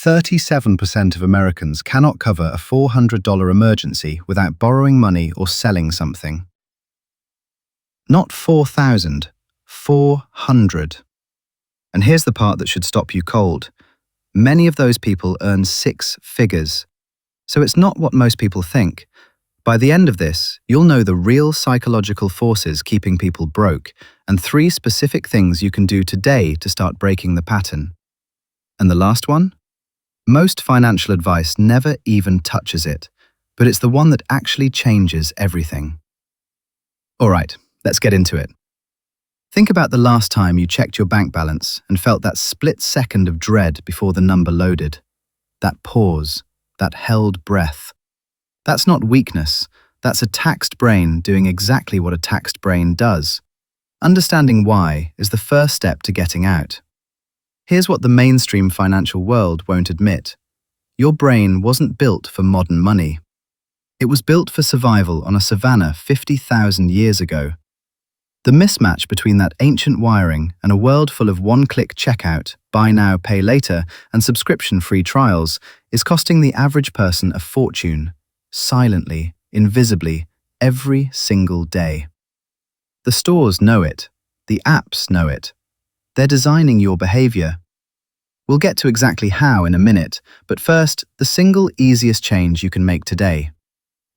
37% of Americans cannot cover a $400 emergency without borrowing money or selling something. Not 4,000, 400. And here's the part that should stop you cold. Many of those people earn six figures. So it's not what most people think. By the end of this, you'll know the real psychological forces keeping people broke and 3 specific things you can do today to start breaking the pattern. And the last one? Most financial advice never even touches it, but it's the one that actually changes everything. All right, let's get into it. Think about the last time you checked your bank balance and felt that split second of dread before the number loaded. That pause, that held breath. That's not weakness, that's a taxed brain doing exactly what a taxed brain does. Understanding why is the first step to getting out. Here's what the mainstream financial world won't admit. Your brain wasn't built for modern money. It was built for survival on a savanna 50,000 years ago. The mismatch between that ancient wiring and a world full of one-click checkout, buy now, pay later, and subscription-free trials is costing the average person a fortune, silently, invisibly, every single day. The stores know it. The apps know it. They're designing your behavior. We'll get to exactly how in a minute, but first, the single easiest change you can make today.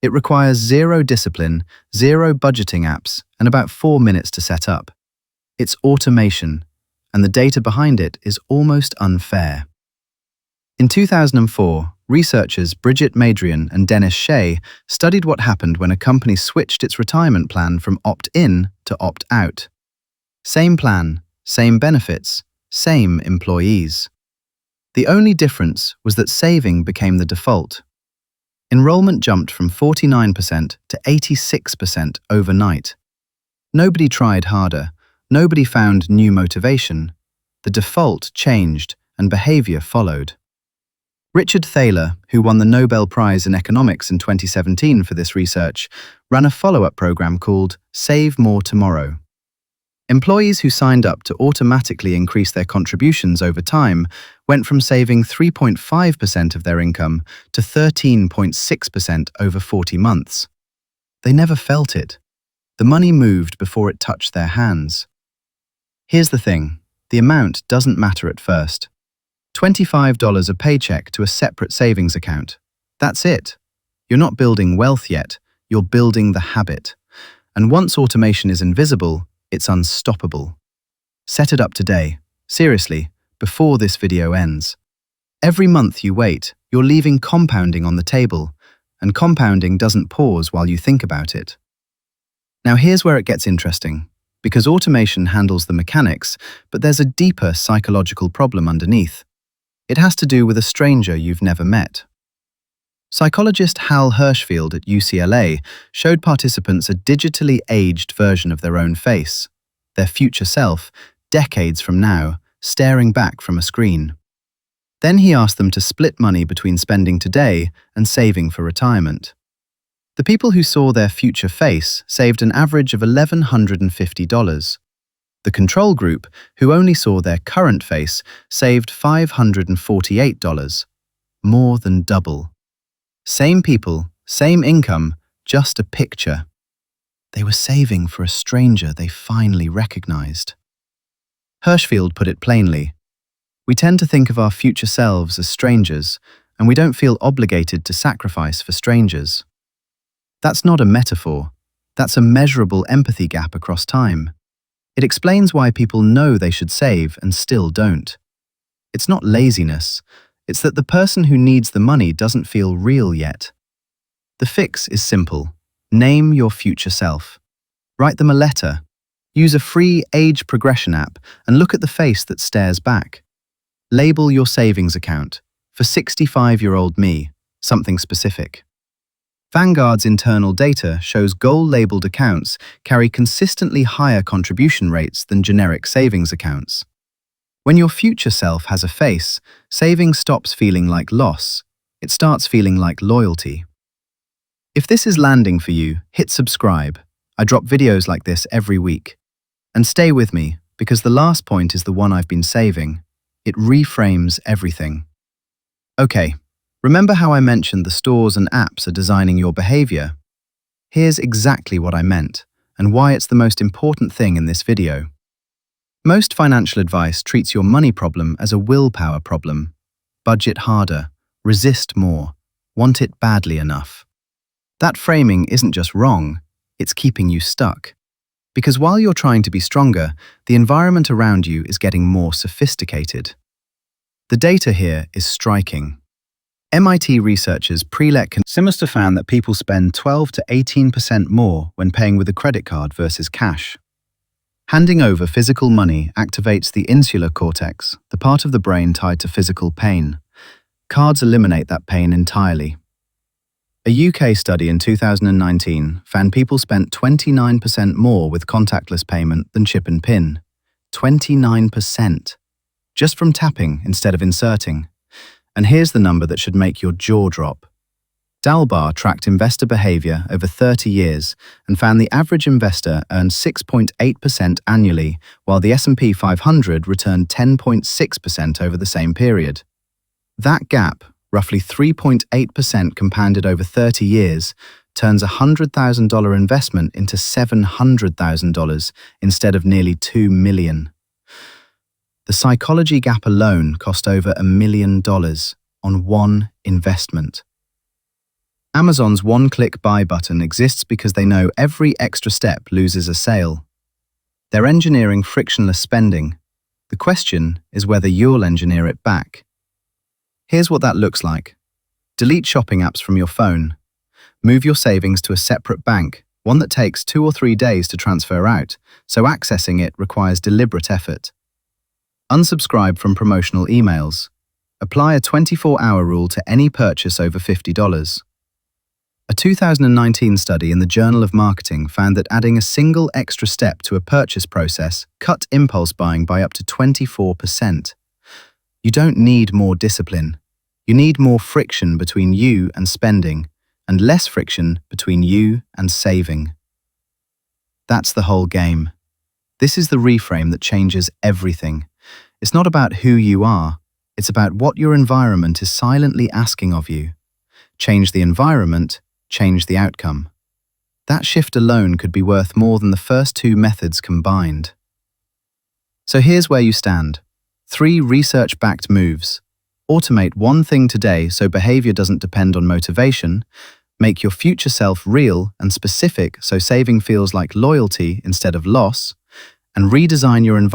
It requires 0 discipline, 0 budgeting apps, and about 4 minutes to set up. It's automation, and the data behind it is almost unfair. In 2004, researchers Bridget Madrian and Dennis Shea studied what happened when a company switched its retirement plan from opt-in to opt-out. Same plan, same benefits, same employees. The only difference was that saving became the default. Enrollment jumped from 49% to 86% overnight. Nobody tried harder. Nobody found new motivation. The default changed and behavior followed. Richard Thaler, who won the Nobel Prize in Economics in 2017 for this research, ran a follow-up program called Save More Tomorrow. Employees who signed up to automatically increase their contributions over time went from saving 3.5% of their income to 13.6% over 40 months. They never felt it. The money moved before it touched their hands. Here's the thing, the amount doesn't matter at first. $25 a paycheck to a separate savings account. That's it. You're not building wealth yet, you're building the habit. And once automation is invisible, it's unstoppable. Set it up today, seriously, before this video ends. Every month you wait, you're leaving compounding on the table, and compounding doesn't pause while you think about it. Now here's where it gets interesting, because automation handles the mechanics, but there's a deeper psychological problem underneath. It has to do with a stranger you've never met. Psychologist Hal Hershfield at UCLA showed participants a digitally aged version of their own face, their future self, decades from now, staring back from a screen. Then he asked them to split money between spending today and saving for retirement. The people who saw their future face saved an average of $1,150. The control group, who only saw their current face, saved $548, more than double. Same people, same income, just a picture. They were saving for a stranger they finally recognized. Hershfield put it plainly. We tend to think of our future selves as strangers, and we don't feel obligated to sacrifice for strangers. That's not a metaphor. That's a measurable empathy gap across time. It explains why people know they should save and still don't. It's not laziness. It's that the person who needs the money doesn't feel real yet. The fix is simple. Name your future self. Write them a letter. Use a free age progression app and look at the face that stares back. Label your savings account. For 65-year-old me, something specific. Vanguard's internal data shows goal-labeled accounts carry consistently higher contribution rates than generic savings accounts. When your future self has a face, saving stops feeling like loss. It starts feeling like loyalty. If this is landing for you, hit subscribe. I drop videos like this every week. And stay with me, because the last point is the one I've been saving. It reframes everything. Okay, remember how I mentioned the stores and apps are designing your behavior? Here's exactly what I meant, and why it's the most important thing in this video. Most financial advice treats your money problem as a willpower problem. Budget harder, resist more, want it badly enough. That framing isn't just wrong, it's keeping you stuck. Because while you're trying to be stronger, the environment around you is getting more sophisticated. The data here is striking. MIT researchers pre-let consumers found that people spend 12 to 18% more when paying with a credit card versus cash. Handing over physical money activates the insular cortex, the part of the brain tied to physical pain. Cards eliminate that pain entirely. A UK study in 2019 found people spent 29% more with contactless payment than chip and PIN. 29%. Just from tapping instead of inserting. And here's the number that should make your jaw drop. Dalbar tracked investor behavior over 30 years and found the average investor earned 6.8% annually, while the S&P 500 returned 10.6% over the same period. That gap, roughly 3.8% compounded over 30 years, turns a $100,000 investment into $700,000 instead of nearly $2 million. The psychology gap alone cost over $1 million on one investment. Amazon's one-click buy button exists because they know every extra step loses a sale. They're engineering frictionless spending. The question is whether you'll engineer it back. Here's what that looks like. Delete shopping apps from your phone. Move your savings to a separate bank, one that takes 2 or 3 days to transfer out, so accessing it requires deliberate effort. Unsubscribe from promotional emails. Apply a 24-hour rule to any purchase over $50. A 2019 study in the Journal of Marketing found that adding a single extra step to a purchase process cut impulse buying by up to 24%. You don't need more discipline. You need more friction between you and spending, and less friction between you and saving. That's the whole game. This is the reframe that changes everything. It's not about who you are, it's about what your environment is silently asking of you. Change the environment, change the outcome. That shift alone could be worth more than the first 2 methods combined. So here's where you stand. 3 research-backed moves. Automate one thing today so behavior doesn't depend on motivation. Make your future self real and specific so saving feels like loyalty instead of loss. And redesign your environment